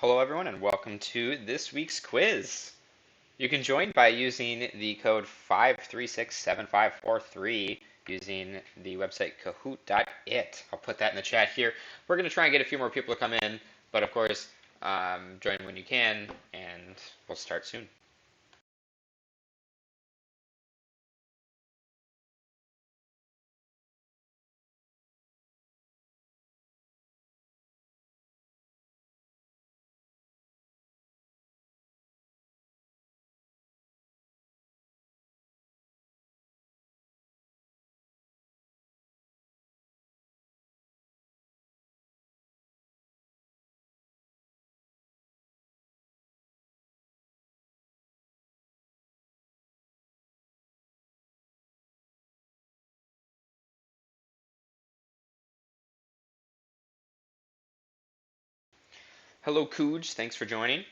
Hello everyone and welcome to this week's quiz. You can join by using the code 5367543 using the website kahoot.it. I'll put that in the chat here. We're going to try and get a few more people to come in, but of course, join when you can, and we'll start soon. Hello Cooj, thanks for joining.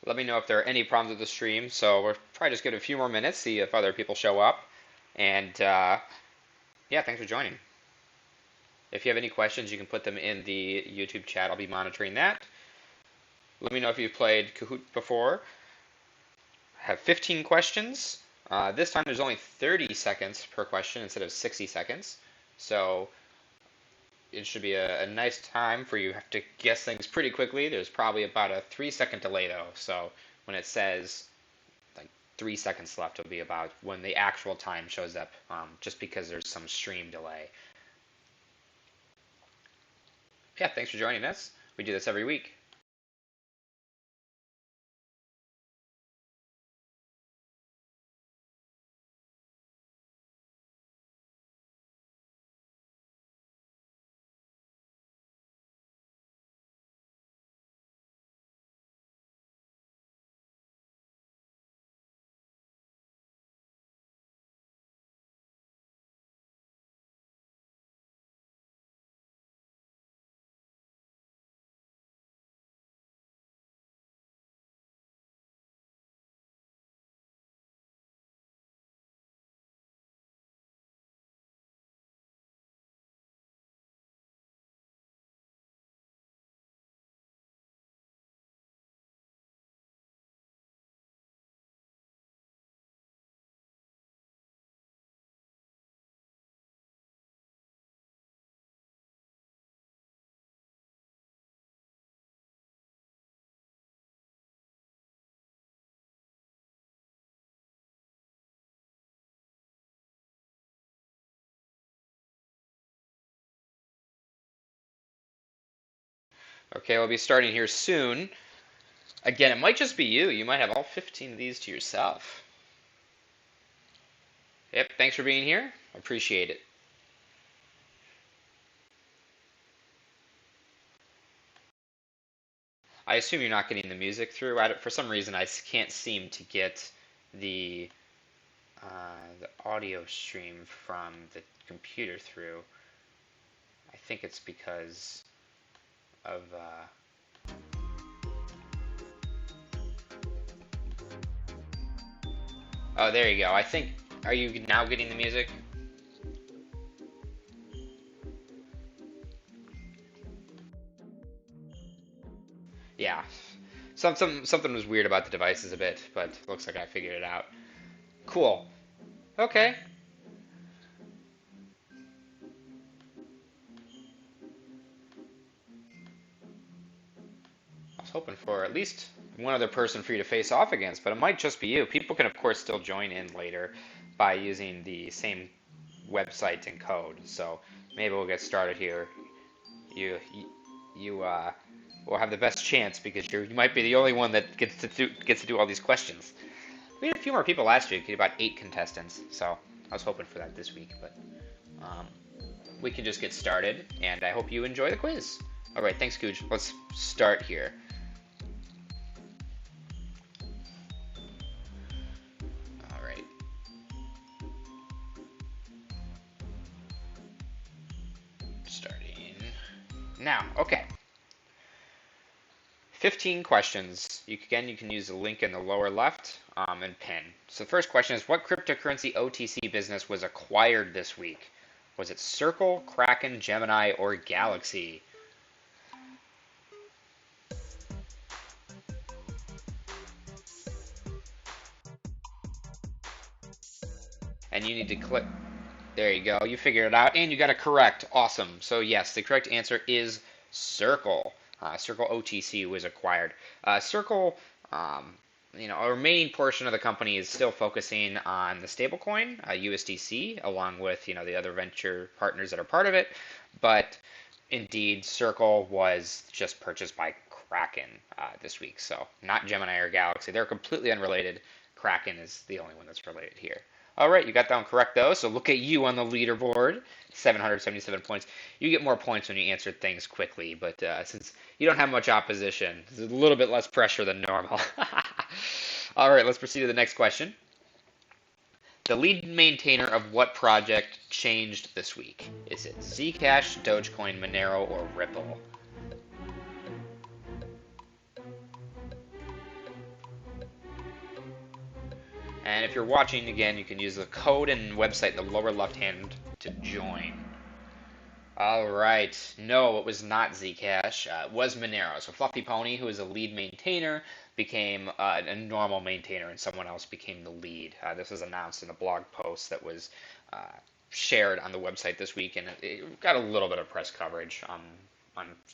Let me know if there are any problems with the stream. So we'll probably just give it a few more minutes, see if other people show up. And yeah, thanks for joining. If you have any questions, you can put them in the YouTube chat. I'll be monitoring that. Let me know if you've played Kahoot before. I have 15 questions. This time there's only 30 seconds per question instead of 60 seconds. So it should be a nice time for you to guess things pretty quickly. There's probably about a 3-second delay though. So when it says like 3 seconds left, it'll be about when the actual time shows up, just because there's some stream delay. Yeah, thanks for joining us. We do this every week. Okay, we'll be starting here soon. Again, it might just be you. You might have all 15 of these to yourself. Yep, thanks for being here. I appreciate it. I assume you're not getting the music through. For some reason, I can't seem to get the audio stream from the computer through. I think it's because of oh, there you go. I think, are you now getting the music? Yeah. Something was weird about the devices a bit, but looks like I figured it out. Cool. Okay. I was hoping for at least one other person for you to face off against, but it might just be you. People can, of course, still join in later by using the same website and code. So maybe we'll get started here. You will have the best chance because you might be the only one that gets to do all these questions. We had a few more people last week. We had about 8 contestants, so I was hoping for that this week, but we can just get started, and I hope you enjoy the quiz. All right, thanks, Gooch. Let's start here. All Starting now. Okay. 15 questions. You can use the link in the lower left and pin. So the first question is, what cryptocurrency OTC business was acquired this week? Was it Circle, Kraken, Gemini, or Galaxy? And you need to click. There you go. You figured it out, and you got it correct. Awesome. So yes, the correct answer is Circle. Circle OTC was acquired. Circle, a remaining portion of the company is still focusing on the stablecoin, USDC, along with the other venture partners that are part of it. But indeed, Circle was just purchased by Kraken this week. So not Gemini or Galaxy. They're completely unrelated. Kraken is the only one that's related here. All right, you got that one correct, though. So look at you on the leaderboard, 777 points. You get more points when you answer things quickly, but since you don't have much opposition, there's a little bit less pressure than normal. All right, let's proceed to the next question. The lead maintainer of what project changed this week? Is it Zcash, Dogecoin, Monero, or Ripple? And if you're watching, again, you can use the code and website in the lower left hand to join. All right. No, it was not Zcash. It was Monero. So Fluffy Pony, who is a lead maintainer, became a normal maintainer, and someone else became the lead. This was announced in a blog post that was shared on the website this week, and it got a little bit of press coverage on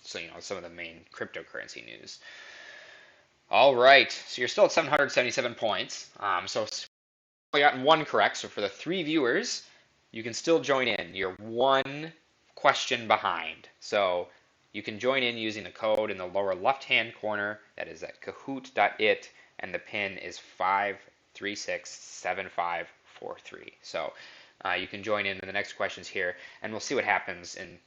some of the main cryptocurrency news. All right, so you're still at 777 points. So only gotten one correct. So for the 3 viewers, you can still join in. You're 1 question behind. So you can join in using the code in the lower left-hand corner. That is at kahoot.it, and the pin is 5367543. So you can join in the next questions here, and we'll see what happens. And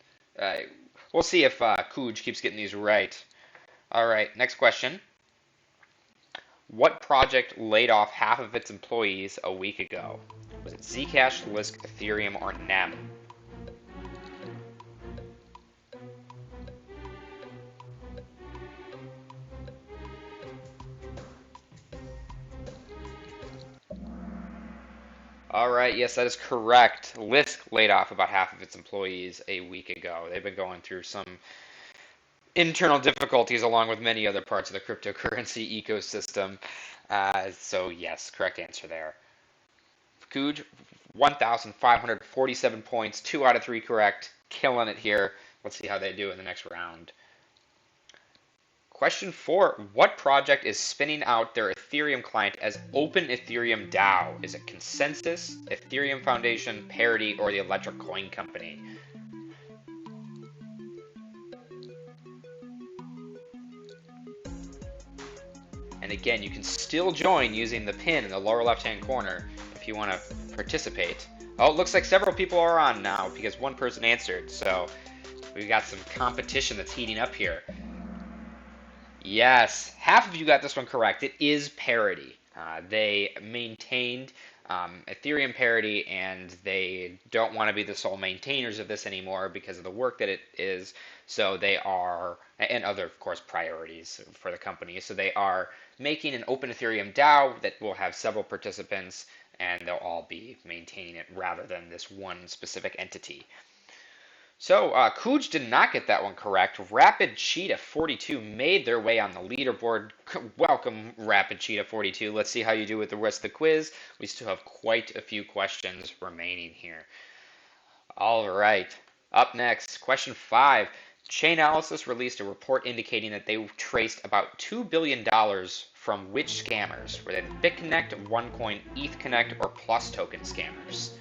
we'll see if Kuj keeps getting these right. All right, next question. What project laid off half of its employees a week ago? Was it Zcash, Lisk, Ethereum, or NEM? All right, yes, that is correct. Lisk laid off about half of its employees a week ago. They've been going through some internal difficulties along with many other parts of the cryptocurrency ecosystem. So yes, correct answer there. Kuj, 1,547 points, 2 out of 3 correct, killing it here. Let's see how they do in the next round. Question 4, what project is spinning out their Ethereum client as OpenEthereum DAO? Is it Consensus, Ethereum Foundation, Parity, or the Electric Coin Company? And again, you can still join using the pin in the lower left-hand corner if you want to participate. Oh, it looks like several people are on now because one person answered. So we've got some competition that's heating up here. Yes, half of you got this one correct. It is Parity. They maintained Ethereum Parity, and they don't want to be the sole maintainers of this anymore because of the work that it is. So they are, and other, of course, priorities for the company. So they are making an Open Ethereum DAO that will have several participants, and they'll all be maintaining it rather than this one specific entity. So Kuj did not get that one correct. Rapid Cheetah 42 made their way on the leaderboard. Welcome, Rapid Cheetah 42. Let's see how you do with the rest of the quiz. We still have quite a few questions remaining here. All right. Up next, question 5. Chanalysis released a report indicating that they traced about $2 billion from which scammers? Were they BitConnect, OneCoin, ETHConnect, or Plus token scammers?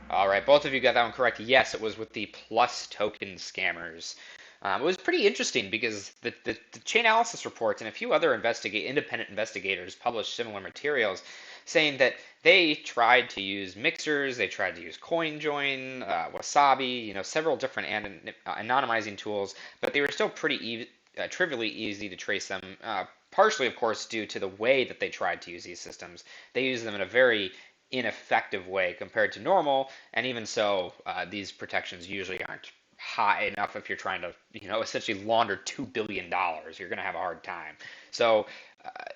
All right, both of you got that one correct. Yes, it was with the Plus token scammers. It was pretty interesting because the Chainalysis reports and a few other independent investigators published similar materials saying that they tried to use mixers, they tried to use CoinJoin, Wasabi, several different anonymizing tools, but they were still pretty trivially easy to trace them partially, of course, due to the way that they tried to use these systems. They use them in a very ineffective way compared to normal, and even so, these protections usually aren't high enough if you're trying to, essentially launder $2 billion. You're going to have a hard time. So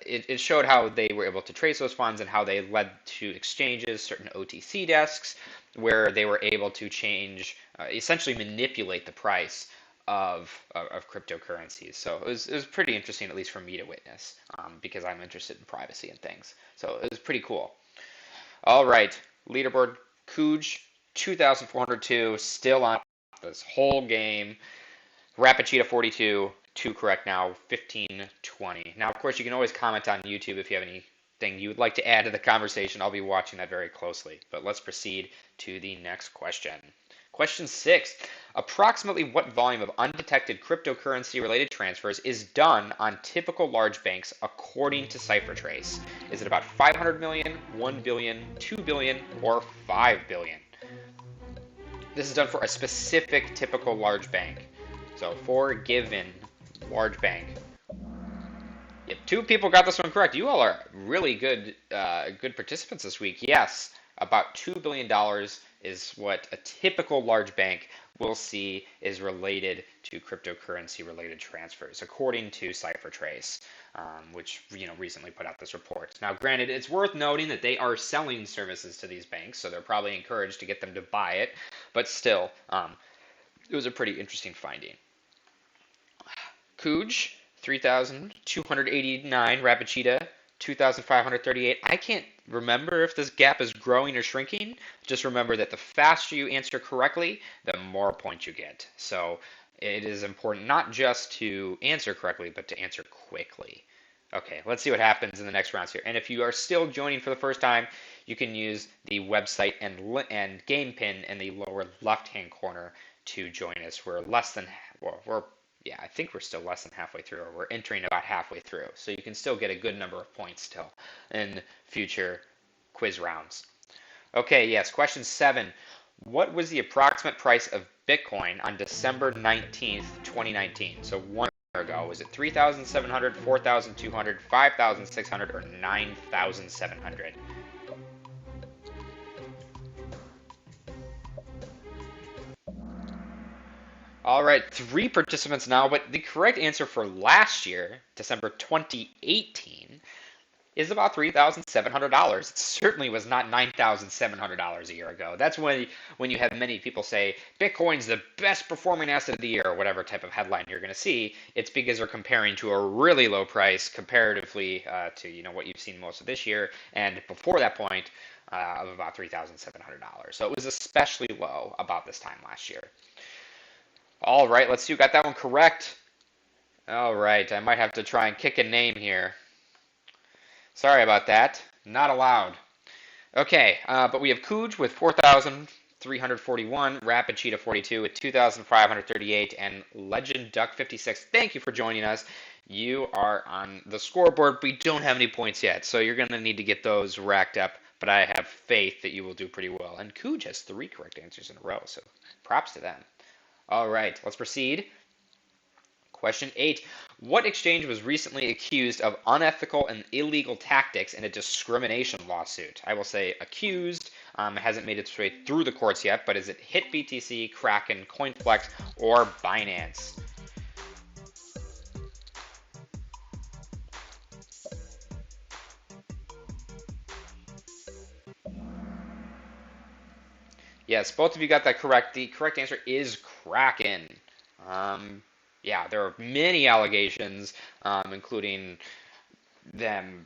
it showed how they were able to trace those funds and how they led to exchanges, certain OTC desks, where they were able to change, essentially manipulate the price of cryptocurrencies. So it was pretty interesting, at least for me to witness, because I'm interested in privacy and things. So it was pretty cool. All right, leaderboard, Cooj, 2,402, still on this whole game. Rapid Cheetah 42, 2 correct now, 1520. Now, of course, you can always comment on YouTube if you have anything you would like to add to the conversation. I'll be watching that very closely. But let's proceed to the next question. Question 6. Approximately what volume of undetected cryptocurrency-related transfers is done on typical large banks according to CipherTrace? Is it about 500 million, 1 billion, 2 billion, or 5 billion? This is done for a specific typical large bank. So for a given large bank. Yep, 2 people got this one correct. You all are really good participants this week. Yes, about $2 billion is what a typical large bank will see is related to cryptocurrency-related transfers, according to CipherTrace, which recently put out this report. Now, granted, it's worth noting that they are selling services to these banks, so they're probably encouraged to get them to buy it. But still, it was a pretty interesting finding. Cooj, 3,289. Rapid Cheetah, 2,538. I can't remember if this gap is growing or shrinking. Just remember that the faster you answer correctly, the more points you get. So it is important not just to answer correctly, but to answer quickly. Okay, let's see what happens in the next rounds here. And if you are still joining for the first time, you can use the website and game pin in the lower left-hand corner to join us. I think we're still less than halfway through, or we're entering about halfway through. So you can still get a good number of points still in future quiz rounds. Okay, yes, question 7. What was the approximate price of Bitcoin on December 19th, 2019? So 1 year ago. Was it 3,700, 4,200, 5,600, or 9,700? All right, 3 participants now, but the correct answer for last year, December 2018, is about $3,700. It certainly was not $9,700 a year ago. That's when you have many people say Bitcoin's the best performing asset of the year, or whatever type of headline you're going to see. It's because they're comparing to a really low price comparatively to what you've seen most of this year, and before that point of about $3,700. So it was especially low about this time last year. All right, let's see who got that one correct. All right, I might have to try and kick a name here. Sorry about that. Not allowed. Okay, but we have Cooj with 4,341, Rapid Cheetah 42 with 2,538, and Legend Duck 56. Thank you for joining us. You are on the scoreboard. We don't have any points yet, so you're going to need to get those racked up, but I have faith that you will do pretty well. And Cooj has 3 correct answers in a row, so props to them. All right, let's proceed. Question 8. What exchange was recently accused of unethical and illegal tactics in a discrimination lawsuit? I will say accused. It hasn't made its way through the courts yet, but is it HitBTC, Kraken, CoinFlex, or Binance? Yes, both of you got that correct. The correct answer is Kraken. Yeah, there are many allegations, including them,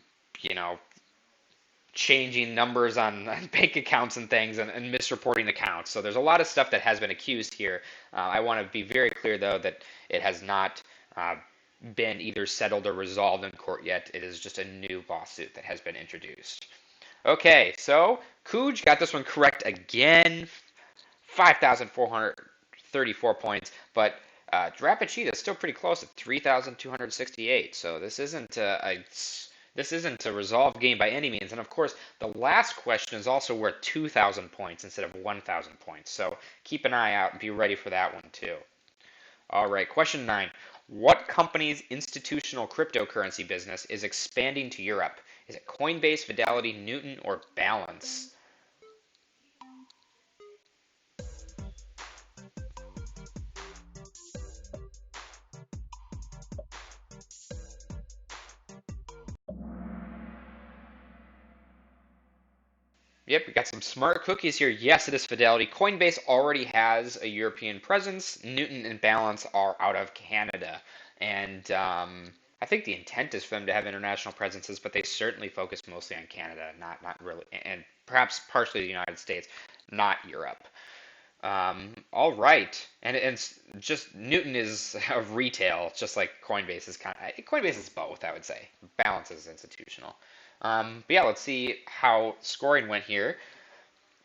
changing numbers on bank accounts and things and misreporting accounts. So there's a lot of stuff that has been accused here. I want to be very clear, though, that it has not been either settled or resolved in court yet. It is just a new lawsuit that has been introduced. Okay, so Cooj got this one correct again, 5,434 points, but Rapid Cheetah is still pretty close at 3,268. So this isn't a resolved game by any means. And of course, the last question is also worth 2,000 points instead of 1,000 points. So keep an eye out and be ready for that one too. All right, question 9. What company's institutional cryptocurrency business is expanding to Europe? Is it Coinbase, Fidelity, Newton, or Balance? Yep, we got some smart cookies here. Yes, it is Fidelity. Coinbase already has a European presence. Newton and Balance are out of Canada. And I think the intent is for them to have international presences, but they certainly focus mostly on Canada, not really, and perhaps partially the United States, not Europe. All right, and it's just Newton is a retail, just like Coinbase is Coinbase is both, I would say. Balance is institutional. But yeah, let's see how scoring went here.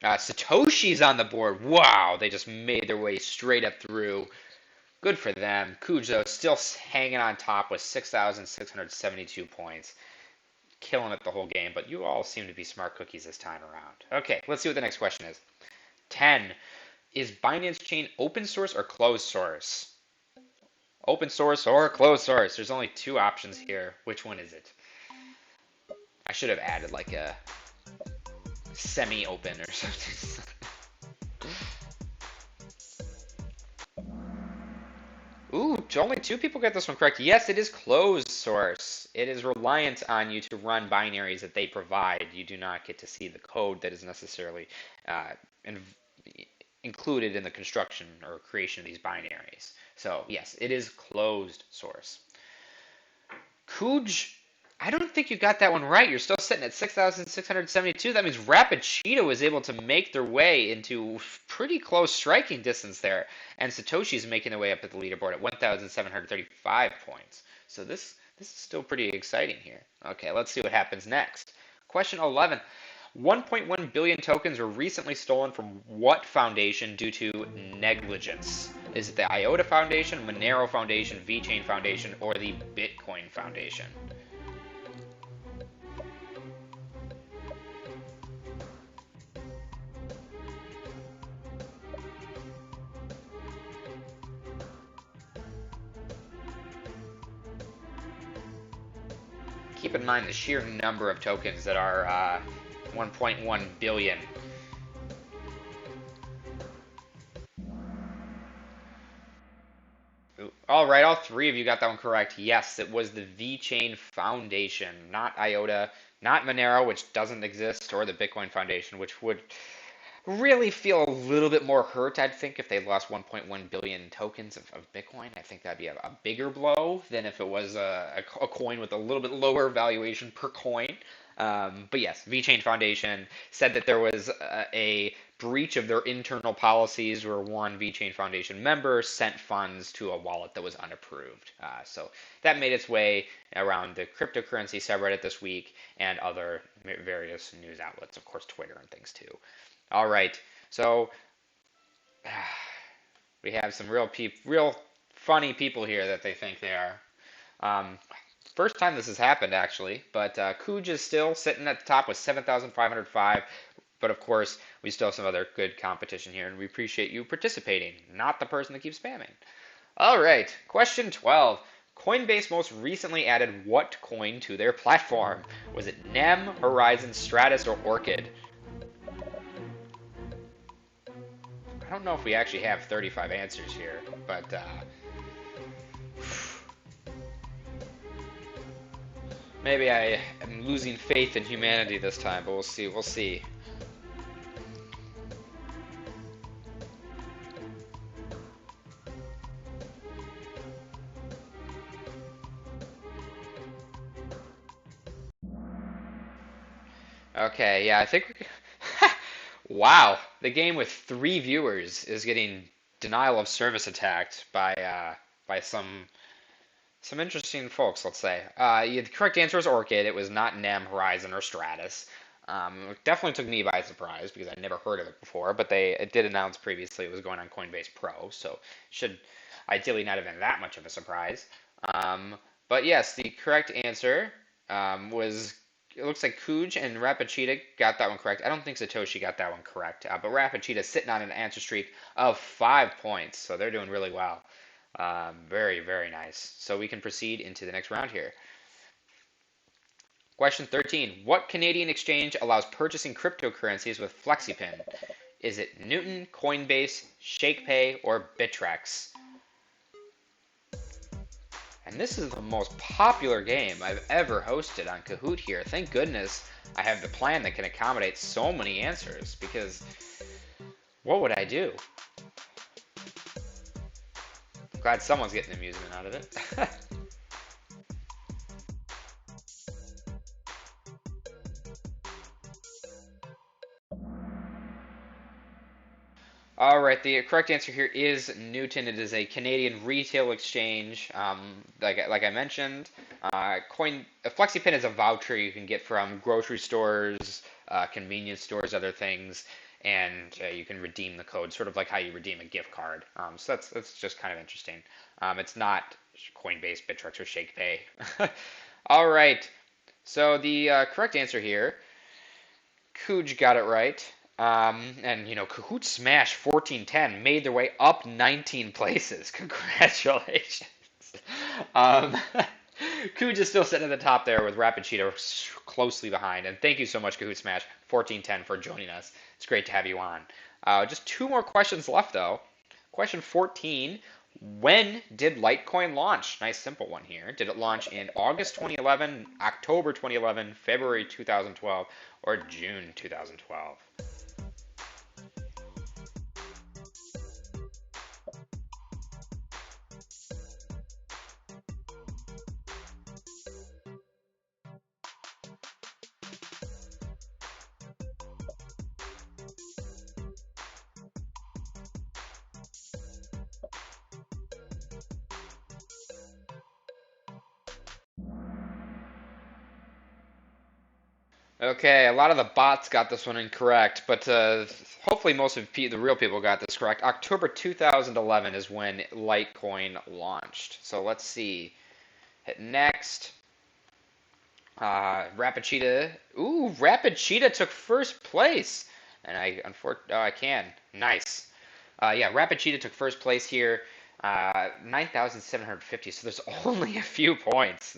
Satoshi's on the board. Wow, they just made their way straight up through. Good for them. Kujo still hanging on top with 6,672 points. Killing it the whole game, but you all seem to be smart cookies this time around. Okay, let's see what the next question is. 10. Is Binance Chain open source or closed source? Open source or closed source? There's only two options here. Which one is it? I should have added like a semi-open or something. Ooh, only two people got this one correct. Yes, it is closed source. It is reliant on you to run binaries that they provide. You do not get to see the code that is necessarily in, included in the construction or creation of these binaries. So yes, it is closed source. Kuj, I don't think you got that one right. You're still sitting at 6,672. That means Rapid Cheetah was able to make their way into pretty close striking distance there. And Satoshi's making their way up at the leaderboard at 1,735 points. So this is still pretty exciting here. Okay, let's see what happens next. Question 11. 1.1 billion tokens were recently stolen from what foundation due to negligence? Is it the IOTA Foundation, Monero Foundation, VeChain Foundation, or the Bitcoin Foundation? Keep in mind the sheer number of tokens that are 1.1 billion. All right, all three of you got that one correct. Yes, it was the VeChain Foundation, not IOTA, not Monero, which doesn't exist, or the Bitcoin Foundation, which would really feel a little bit more hurt, I'd think, if they lost 1.1 billion tokens of Bitcoin. I think that'd be a bigger blow than if it was a coin with a little bit lower valuation per coin. But yes, VeChain Foundation said that there was a breach of their internal policies where one VeChain Foundation member sent funds to a wallet that was unapproved. So that made its way around the cryptocurrency subreddit this week and other various news outlets, of course, Twitter and things too. All right, so we have some real funny people here that they think they are. First time this has happened, actually, but Kuj is still sitting at the top with 7,505. But of course, we still have some other good competition here, and we appreciate you participating, not the person that keeps spamming. All right, question 12. Coinbase most recently added what coin to their platform? Was it NEM, Horizon, Stratus, or Orchid? I don't know if we actually have 35 answers here, but maybe I am losing faith in humanity this time, but we'll see. We'll see. Okay, yeah, I think we wow, the game with 3 viewers is getting denial of service attacked by some interesting folks, let's say. Yeah, the correct answer was Orchid. It was not NEM, Horizon, or Stratus. It definitely took me by surprise because I'd never heard of it before, but it did announce previously it was going on Coinbase Pro, so should ideally not have been that much of a surprise. But yes, the correct answer was, it looks like Kuj and Rapid Cheetah got that one correct. I don't think Satoshi got that one correct, but Rapid Cheetah is sitting on an answer streak of 5 points, so they're doing really well. Very, very nice. So we can proceed into the next round here. Question 13. What Canadian exchange allows purchasing cryptocurrencies with Flexepin? Is it Newton, Coinbase, ShakePay, or Bittrex? And this is the most popular game I've ever hosted on Kahoot here. Thank goodness I have the plan that can accommodate so many answers, because what would I do? I'm glad someone's getting amusement out of it. All right, the correct answer here is Newton. It is a Canadian retail exchange. Like I mentioned, Flexipin is a voucher you can get from grocery stores, convenience stores, other things, and you can redeem the code, sort of like how you redeem a gift card. So that's just kind of interesting. It's not Coinbase, Bittrex, or ShakePay. All right, so the correct answer here, Cooj got it right. And Kahoot Smash 1410 made their way up 19 places. Congratulations. Cooj is still sitting at the top there with Rapid Cheetah closely behind. And thank you so much, Kahoot Smash 1410, for joining us. It's great to have you on. Just two more questions left, though. Question 14. When did Litecoin launch? Nice simple one here. Did it launch in August 2011, October 2011, February 2012, or June 2012? Okay, a lot of the bots got this one incorrect, but hopefully most of the real people got this correct. October 2011 is when Litecoin launched. So let's see. Hit next. Rapid Cheetah. Ooh, Rapid Cheetah took first place. And I can. Nice. Yeah, Rapid Cheetah took first place here. 9,750. So there's only a few points.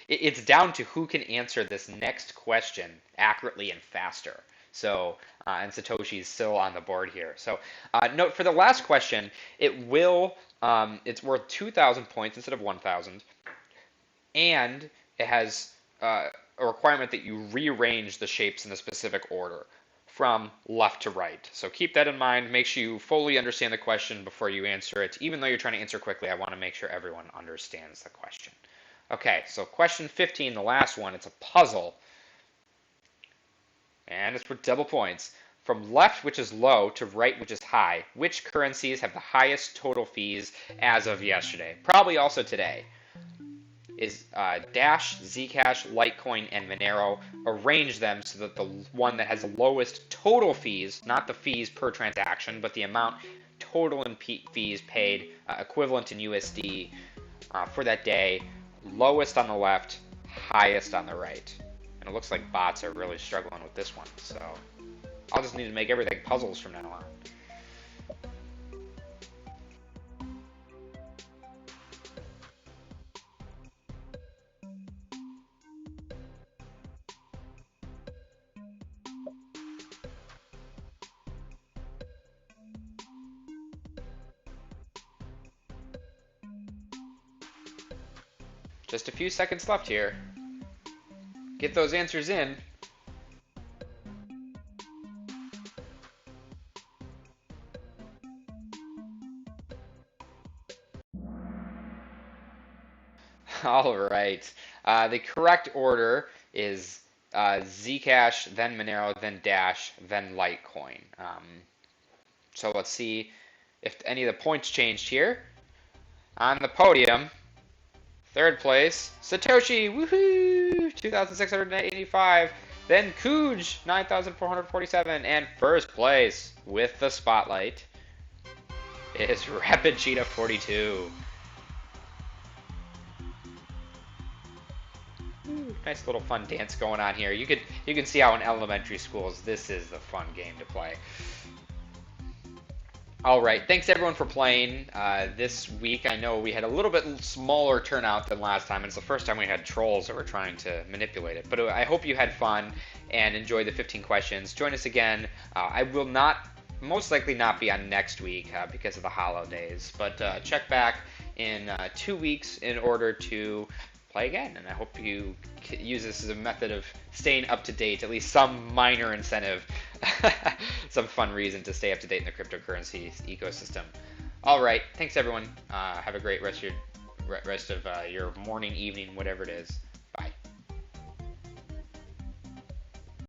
It's down to who can answer this next question accurately and faster. So, and Satoshi's still on the board here. So, note for the last question, it's worth 2,000 points instead of 1,000, and it has a requirement that you rearrange the shapes in a specific order from left to right. So keep that in mind. Make sure you fully understand the question before you answer it. Even though you're trying to answer quickly, I want to make sure everyone understands the question. Okay, so question 15, the last one, it's a puzzle. And it's for double points. From left, which is low, to right, which is high, which currencies have the highest total fees as of yesterday? Probably also today. Is Dash, Zcash, Litecoin, and Monero. Arrange them so that the one that has the lowest total fees, not the fees per transaction, but the amount total in fees paid, equivalent in USD for that day, lowest on the left, highest on the right. And it looks like bots are really struggling with this one, so I'll just need to make everything puzzles from now on. Just a few seconds left here. Get those answers in. All right. The correct order is Zcash, then Monero, then Dash, then Litecoin. So let's see if any of the points changed here. On the podium, third place, Satoshi, woohoo, 2,685. Then Cooj, 9,447. And first place with the spotlight is Rapid Cheetah 42. Nice little fun dance going on here. You can see how in elementary schools this is the fun game to play. All right, thanks everyone for playing this week. I know we had a little bit smaller turnout than last time. It's the first time we had trolls that were trying to manipulate it. But I hope you had fun and enjoyed the 15 questions. Join us again. I will most likely not be on next week because of the holidays. But check back in 2 weeks in order to play again. And I hope you use this as a method of staying up to date, at least some minor incentive, some fun reason to stay up to date in the cryptocurrency ecosystem. All right, thanks everyone. Have a great rest of your morning, evening, whatever it is. Bye.